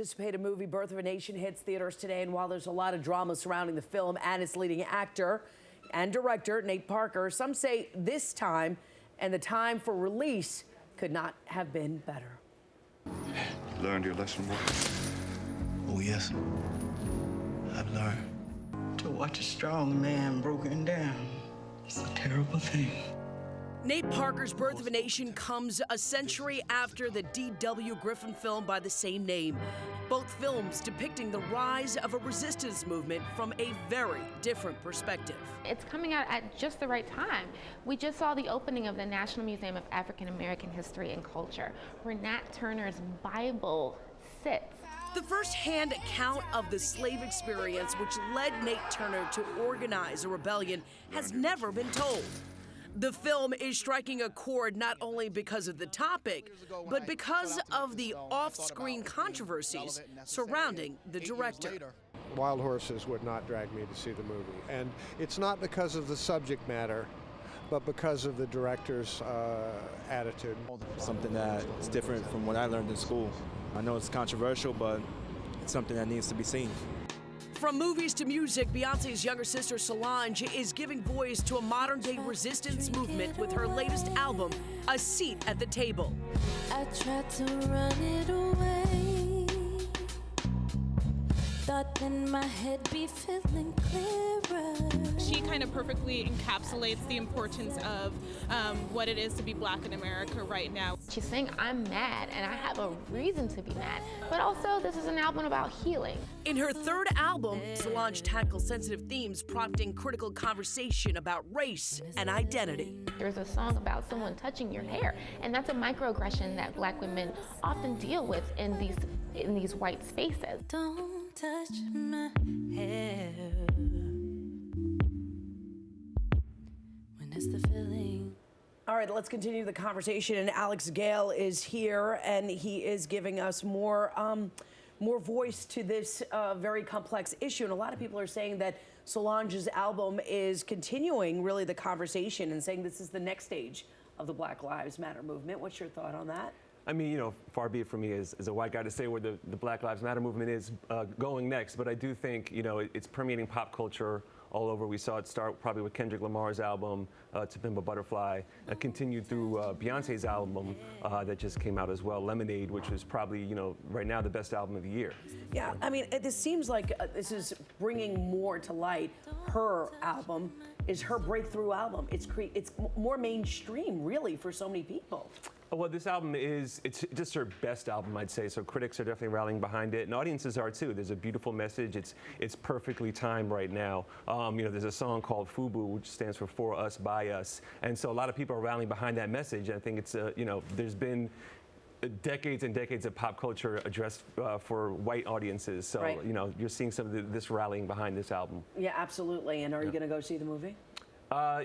Anticipated movie Birth of a Nation hits theaters today, and while there's a lot of drama surrounding the film and its leading actor and director, Nate Parker, some say this time and the time for release could not have been better. Learned your lesson well? Oh, yes. I've learned. To watch a strong man broken down is a terrible thing. Nate Parker's Birth of a Nation comes a century after the D.W. Griffin film by the same name. Both films depicting the rise of a resistance movement from a very different perspective. It's coming out at just the right time. We just saw the opening of the National Museum of African American History and Culture, where Nat Turner's Bible sits. The first-hand account of the slave experience, which led Nate Turner to organize a rebellion, has never been told. The film is striking a chord not only because of the topic, but because of the off-screen controversies surrounding the director. Wild horses would not drag me to see the movie. And it's not because of the subject matter, but because of the director's attitude. Something that's different from what I learned in school. I know it's controversial, but it's something that needs to be seen. From movies to music, Beyonce's younger sister Solange is giving voice to a modern-day resistance movement with her latest album, A Seat at the Table. I tried to run it away. Thought in my head be feeling clearer. She kind of perfectly encapsulates the importance of what it is to be Black in America right now. She's saying, I'm mad, and I have a reason to be mad. But also, this is an album about healing. In her third album, Solange tackles sensitive themes, prompting critical conversation about race and identity. There's a song about someone touching your hair, and that's a microaggression that Black women often deal with in these white spaces. Don't touch my hair when it's the feeling. All right, let's continue the conversation. And Alex Gale is here, and he is giving us more voice to this very complex issue. And a lot of people are saying that Solange's album is continuing really the conversation and saying this is the next stage of the Black Lives Matter movement. What's your thought on that? I mean, you know, far be it from me as a white guy to say where the Black Lives Matter movement is going next, but I do think, you know, it's permeating pop culture all over. We saw it start probably with Kendrick Lamar's album, To Pimp a Butterfly, continued through Beyonce's album that just came out as well, Lemonade, which is probably, you know, right now the best album of the year. Yeah, I mean, this seems like this is bringing more to light. Her album is her breakthrough album. It's more mainstream, really, for so many people. Well, this album it's just her best album, I'd say. So critics are definitely rallying behind it, and audiences are too. There's a beautiful message. It's perfectly timed right now. You know, there's a song called FUBU, which stands for Us, By Us, and so a lot of people are rallying behind that message. And I think it's you know, there's been decades and decades of pop culture addressed for white audiences. So right. You know, you're seeing some of this rallying behind this album. Yeah, absolutely. And are you going to go see the movie?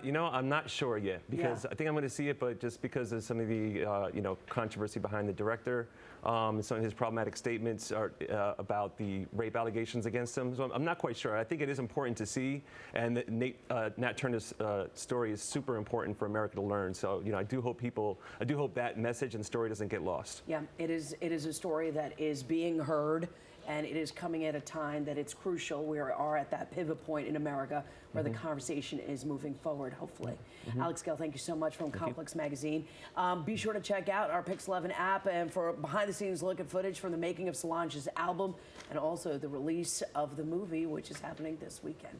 You know, I'm not sure yet because I think I'm going to see it, but just because of some of the you know, controversy behind the director, some of his problematic statements are about the rape allegations against him. So I'm not quite sure. I think it is important to see, and Nat Turner's story is super important for America to learn. So you know, I do hope that message and story doesn't get lost. Yeah, it is a story that is being heard. And it is coming at a time that it's crucial. We are at that pivot point in America where the conversation is moving forward, hopefully. Alex Gale, thank you so much from Complex Magazine. Be sure to check out our Pix 11 app and for behind-the-scenes look at footage from the making of Solange's album and also the release of the movie, which is happening this weekend.